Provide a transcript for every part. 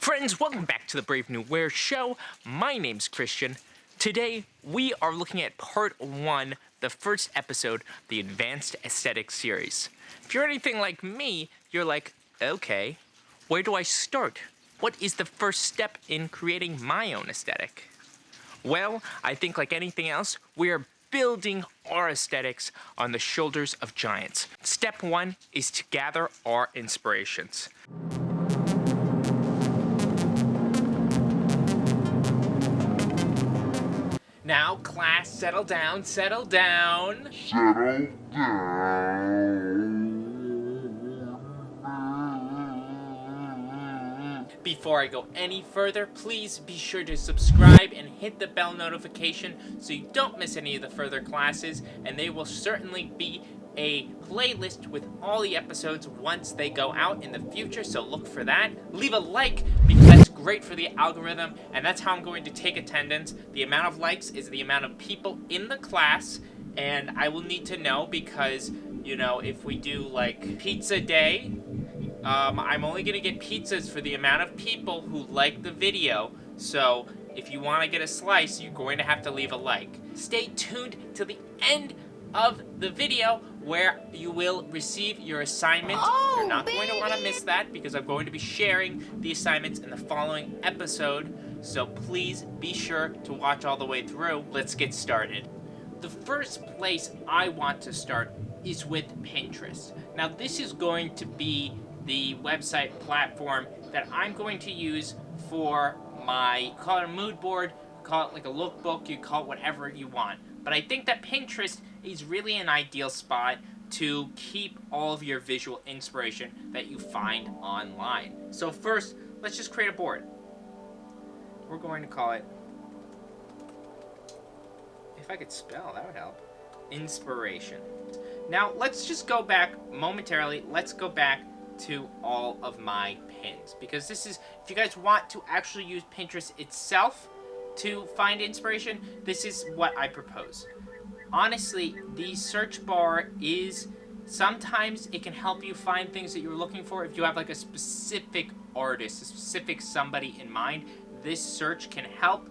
Friends, welcome back to the Brave New Wear Show. My name's Christian. Today, we are looking at part 1, the first episode, the Advanced Aesthetics series. If you're anything like me, you're like, okay, where do I start? What is the first step in creating my own aesthetic? Well, I think like anything else, we are building our aesthetics on the shoulders of giants. Step 1 is to gather our inspirations. Now, class, settle down, settle down. Settle down. Before I go any further, please be sure to subscribe and hit the bell notification so you don't miss any of the further classes, and there will certainly be a playlist with all the episodes once they go out in the future, so look for that. Leave a like because that's great for the algorithm, and that's how I'm going to take attendance. The amount of likes is the amount of people in the class, and I will need to know because, you know, if we do like pizza day, I'm only going to get pizzas for the amount of people who like the video, so if you want to get a slice, you're going to have to leave a like. Stay tuned till the end of the video where you will receive your assignment. You're not going to want to miss that because I'm going to be sharing the assignments in the following episode, so please be sure to watch all the way through. Let's get started. The first place I want to start is with Pinterest. Now this is going to be the website platform that I'm going to use for my, call it a mood board, call it like a lookbook, you call it whatever you want. But I think that Pinterest is really an ideal spot to keep all of your visual inspiration that you find online. So first, let's just create a board. We're going to call it, if I could spell, that would help, inspiration. Now, let's just go back momentarily. Let's go back to all of my pins, because this is, if you guys want to actually use Pinterest itself to find inspiration, this is what I propose. Honestly, the search bar is, sometimes it can help you find things that you're looking for. If you have like a specific artist, a specific somebody in mind, this search can help.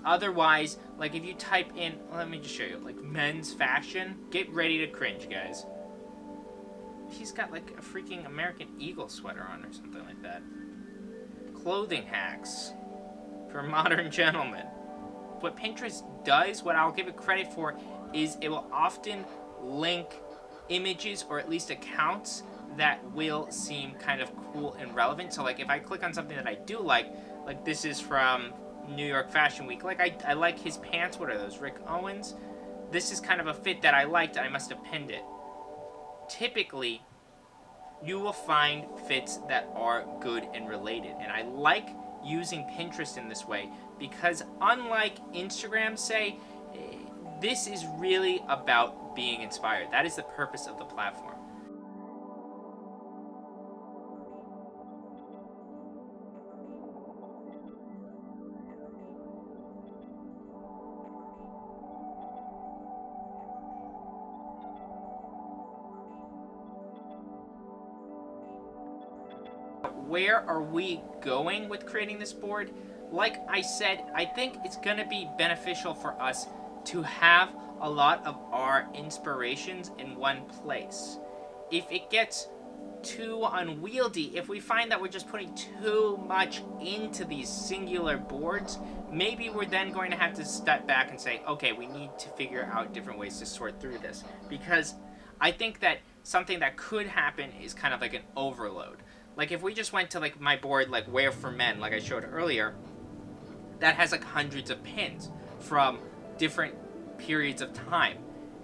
Otherwise, like if you type in, let me just show you, like men's fashion, get ready to cringe, guys. He's got like a freaking American Eagle sweater on or something like that. Clothing hacks for modern gentlemen. What Pinterest does, what I'll give it credit for, is it will often link images or at least accounts that will seem kind of cool and relevant. So like if I click on something that I do like this is from New York Fashion Week. Like I like his pants. What are those? Rick Owens? This is kind of a fit that I liked. I must have pinned it. Typically, you will find fits that are good and related. And I like using Pinterest in this way because unlike Instagram, say, this is really about being inspired. That is the purpose of the platform. Where are we going with creating this board? Like I said, I think it's going to be beneficial for us to have a lot of our inspirations in one place. If it gets too unwieldy, if we find that we're just putting too much into these singular boards, maybe we're then going to have to step back and say, okay, we need to figure out different ways to sort through this. Because I think that something that could happen is kind of like an overload. Like if we just went to like my board, like Wear for Men, like I showed earlier, that has like hundreds of pins from different periods of time.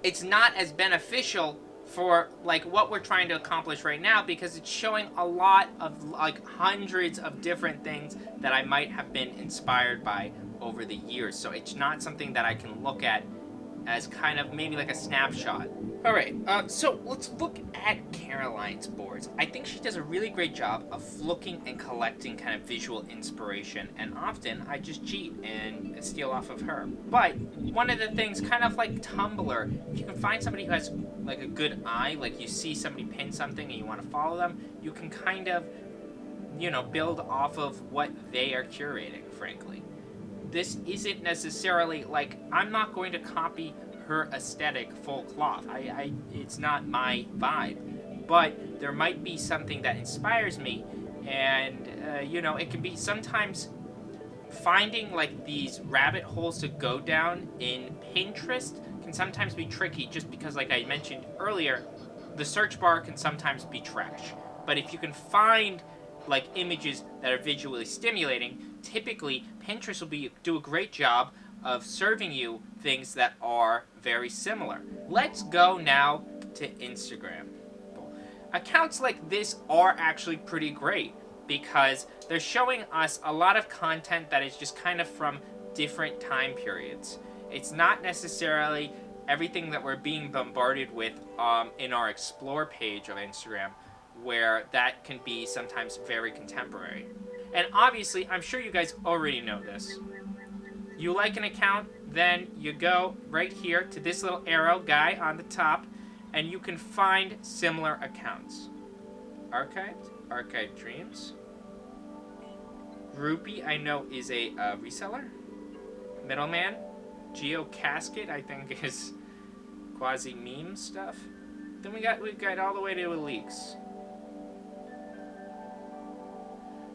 It's not as beneficial for like what we're trying to accomplish right now because it's showing a lot of like hundreds of different things that I might have been inspired by over the years. So it's not something that I can look at as kind of maybe like a snapshot. All right, so let's look at Caroline's boards. I think she does a really great job of looking and collecting kind of visual inspiration, and often I just cheat and steal off of her. But one of the things, kind of like Tumblr, if you can find somebody who has like a good eye, like you see somebody pin something and you want to follow them, you can kind of build off of what they are curating, frankly. This isn't necessarily, like, I'm not going to copy her aesthetic full cloth. It's not my vibe. But there might be something that inspires me, and, it can be sometimes finding, like, these rabbit holes to go down in Pinterest can sometimes be tricky, just because, like I mentioned earlier, the search bar can sometimes be trash. But if you can find, like, images that are visually stimulating, typically Pinterest will do a great job of serving you things that are very similar. Let's go now to Instagram. Accounts like this are actually pretty great because they're showing us a lot of content that is just kind of from different time periods. It's not necessarily everything that we're being bombarded with in our Explore page of Instagram, where that can be sometimes very contemporary. And obviously, I'm sure you guys already know this. You like an account, then you go right here to this little arrow guy on the top, and you can find similar accounts. Archived Dreams. Groupie, I know, is a reseller. Middleman. Geocasket, I think, is quasi-meme stuff. Then we got all the way to leaks.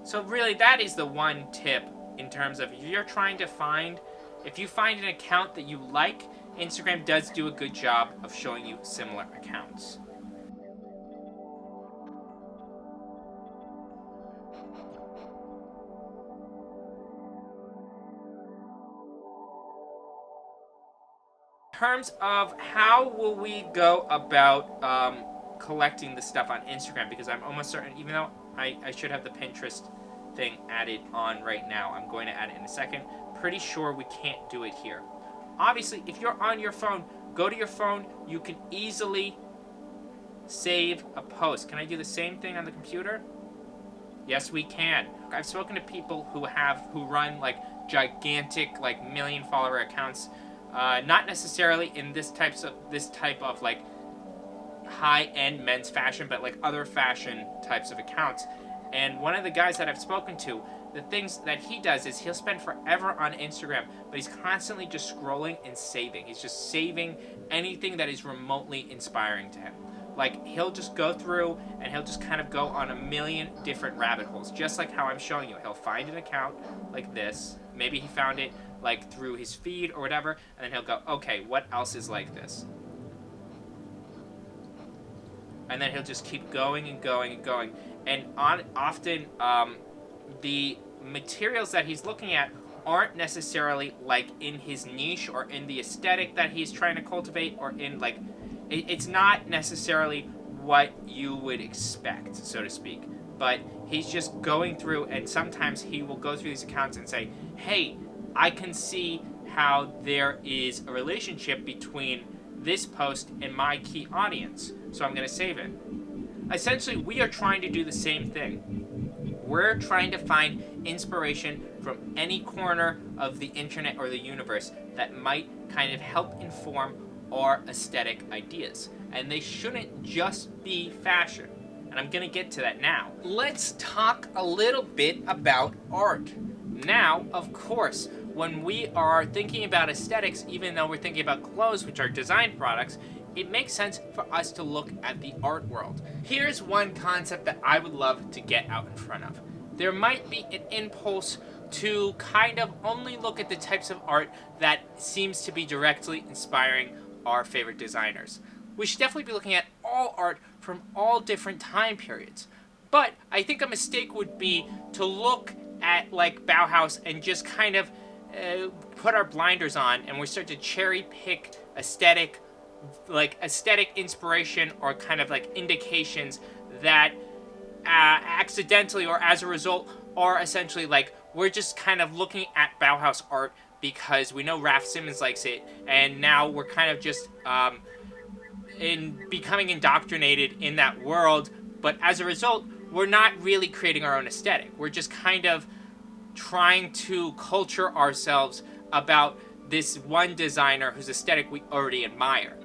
So really, that is the one tip in terms of if you find an account that you like, Instagram does do a good job of showing you similar accounts. In terms of how will we go about collecting the stuff on Instagram, because I'm almost certain, even though I should have the Pinterest thing added on right now, I'm going to add it in a second. Pretty sure we can't do it here. Obviously, if you're on your phone, go to your phone. You can easily save a post. Can I do the same thing on the computer? Yes, we can. I've spoken to people who run like gigantic, like million follower accounts. Not necessarily in this type of like high-end men's fashion, but like other fashion types of accounts. And one of the guys that I've spoken to, the things that he does is he'll spend forever on Instagram, but he's constantly just scrolling and saving. He's just saving anything that is remotely inspiring to him. Like, he'll just go through and he'll just kind of go on a million different rabbit holes, just like how I'm showing you. He'll find an account like this. Maybe he found it like through his feed or whatever, and then he'll go, okay, what else is like this? And then he'll just keep going and going and going. And often the materials that he's looking at aren't necessarily like in his niche or in the aesthetic that he's trying to cultivate, or in like it's not necessarily what you would expect, so to speak. But he's just going through, and sometimes he will go through these accounts and say, hey, I can see how there is a relationship between this post and my key audience, so I'm going to save it. Essentially, we are trying to do the same thing. We're trying to find inspiration from any corner of the internet or the universe that might kind of help inform our aesthetic ideas. And they shouldn't just be fashion. And I'm going to get to that now. Let's talk a little bit about art. Now, of course, when we are thinking about aesthetics, even though we're thinking about clothes, which are design products, it makes sense for us to look at the art world. Here's one concept that I would love to get out in front of. There might be an impulse to kind of only look at the types of art that seems to be directly inspiring our favorite designers. We should definitely be looking at all art from all different time periods. But I think a mistake would be to look at like Bauhaus and just kind of put our blinders on and we start to cherry pick aesthetic inspiration or kind of like indications that accidentally or as a result are essentially like we're just kind of looking at Bauhaus art because we know Raf Simons likes it, and now we're kind of just in becoming indoctrinated in that world, but as a result we're not really creating our own aesthetic. We're just kind of trying to culture ourselves about this one designer whose aesthetic we already admire.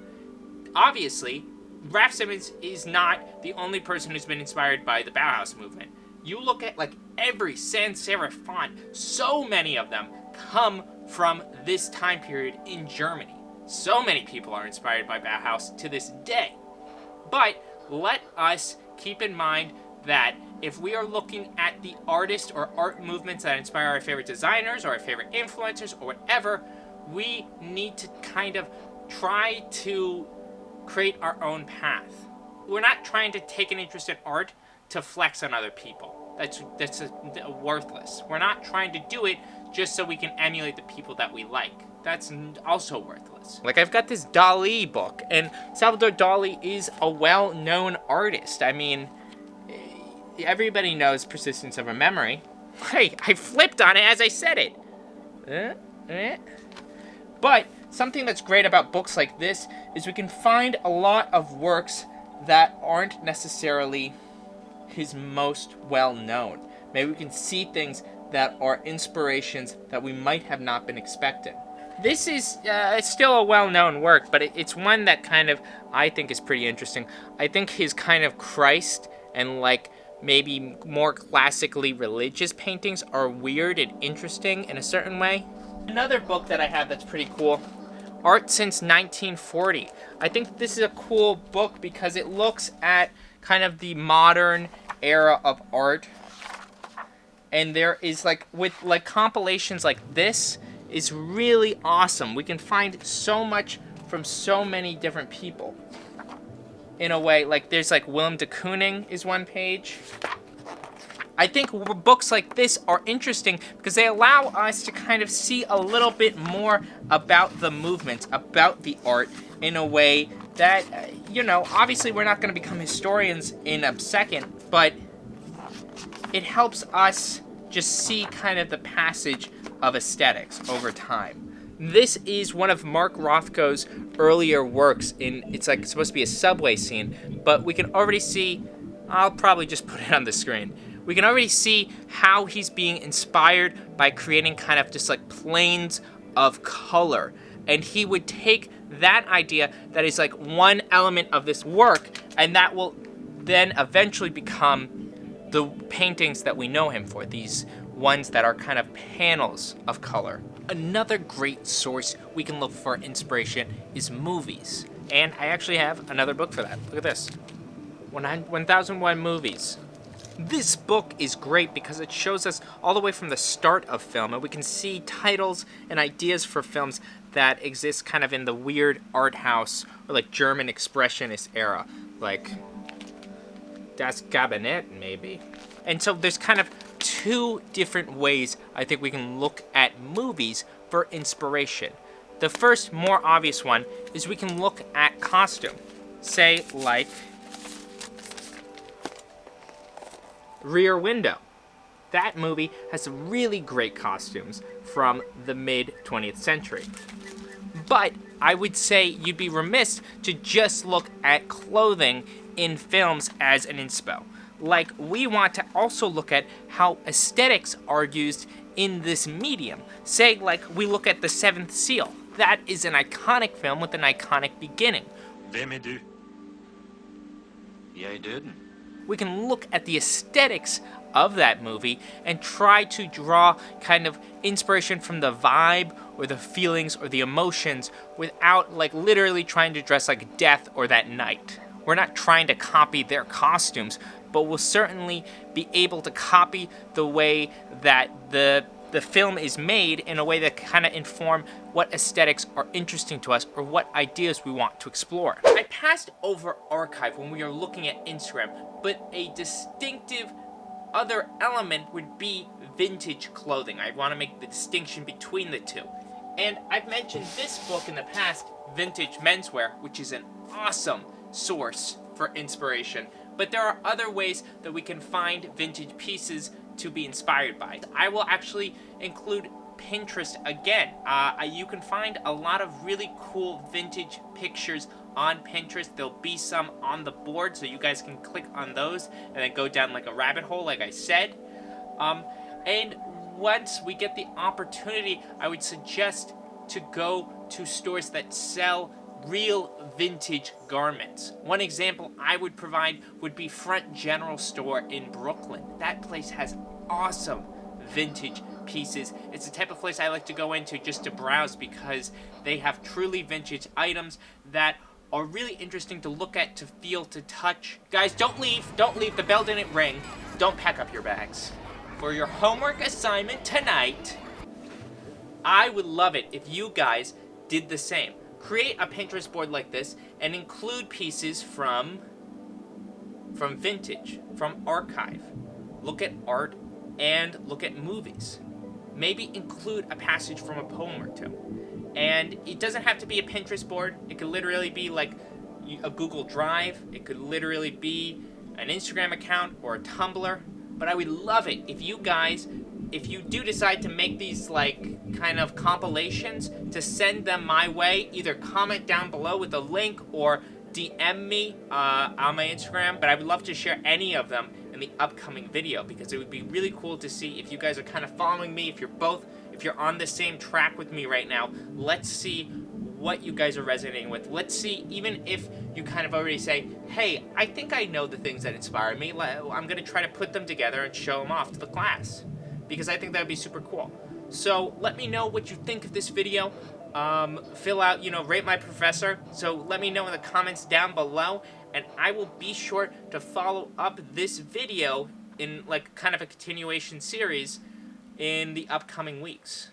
Obviously, Raf Simons is not the only person who's been inspired by the Bauhaus movement. You look at like every sans serif font, so many of them come from this time period in Germany. So many people are inspired by Bauhaus to this day. But let us keep in mind that if we are looking at the artist or art movements that inspire our favorite designers or our favorite influencers or whatever, we need to kind of try to create our own path. We're not trying to take an interest in art to flex on other people. That's worthless. We're not trying to do it just so we can emulate the people that we like. That's also worthless. Like, I've got this Dali book, and Salvador Dali is a well-known artist. I mean, everybody knows Persistence of a Memory. Hey, I flipped on it as I said it. But something that's great about books like this is we can find a lot of works that aren't necessarily his most well-known. Maybe we can see things that are inspirations that we might have not been expecting. This is still a well-known work, but it's one that kind of, I think, is pretty interesting. I think his kind of Christ and like maybe more classically religious paintings are weird and interesting in a certain way. Another book that I have that's pretty cool, Art Since 1940. I think this is a cool book because it looks at kind of the modern era of art. And there is like, with like compilations like this, is really awesome. We can find so much from so many different people. In a way, like there's like Willem de Kooning is one page. I think books like this are interesting because they allow us to kind of see a little bit more about the movement, about the art, in a way that, obviously we're not going to become historians in a second, but it helps us just see kind of the passage of aesthetics over time. This is one of Mark Rothko's earlier works it's like it's supposed to be a subway scene, but we can already see, I'll probably just put it on the screen. We can already see how he's being inspired by creating kind of just like planes of color. And he would take that idea that is like one element of this work, and that will then eventually become the paintings that we know him for, these ones that are kind of panels of color. Another great source we can look for inspiration is movies. And I actually have another book for that. Look at this. 1001 Movies. This book is great because it shows us all the way from the start of film, and we can see titles and ideas for films that exist kind of in the weird art house or like German expressionist era, like Das Kabinett maybe. And so there's kind of two different ways I think we can look at movies for inspiration. The first, more obvious one is we can look at costume. Say like Rear Window. That movie has some really great costumes from the mid-20th century. But I would say you'd be remiss to just look at clothing in films as an inspo. Like, we want to also look at how aesthetics are used in this medium. Say, like, we look at The Seventh Seal. That is an iconic film with an iconic beginning. Hvem er du? Jeg er døden. We can look at the aesthetics of that movie and try to draw kind of inspiration from the vibe or the feelings or the emotions without like literally trying to dress like death or that night. We're not trying to copy their costumes, but we'll certainly be able to copy the way that the film is made in a way that kind of inform what aesthetics are interesting to us or what ideas we want to explore. I passed over archive when we were looking at Instagram, but a distinctive other element would be vintage clothing. I want to make the distinction between the two. And I've mentioned this book in the past, Vintage Menswear, which is an awesome source for inspiration. But there are other ways that we can find vintage pieces to be inspired by. I will actually include Pinterest again. You can find a lot of really cool vintage pictures on Pinterest. There'll be some on the board, so you guys can click on those and then go down like a rabbit hole, like I said. And once we get the opportunity, I would suggest to go to stores that sell real vintage garments. One example I would provide would be Front General Store in Brooklyn. That place has awesome vintage pieces. It's the type of place I like to go into just to browse because they have truly vintage items that are really interesting to look at, to feel, to touch. Guys, don't leave. Don't leave. The bell didn't ring. Don't pack up your bags. For your homework assignment tonight, I would love it if you guys did the same. Create a Pinterest board like this and include pieces from vintage, from archive. Look at art and look at movies. Maybe include a passage from a poem or two. And it doesn't have to be a Pinterest board. It could literally be like a Google Drive. It could literally be an Instagram account or a Tumblr. But I would love it if you guys, if you do decide to make these like kind of compilations, to send them my way. Either comment down below with a link or DM me on my Instagram. But I would love to share any of them in the upcoming video because it would be really cool to see if you guys are kind of following me, if you're on the same track with me right now. Let's see what you guys are resonating with. Let's see, even if you kind of already say, hey, I think I know the things that inspire me. I'm going to try to put them together and show them off to the class because I think that would be super cool. So let me know what you think of this video. Fill out, rate my professor. So let me know in the comments down below, and I will be sure to follow up this video in like kind of a continuation series in the upcoming weeks.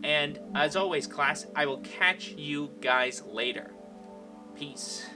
And as always, class, I will catch you guys later. Peace.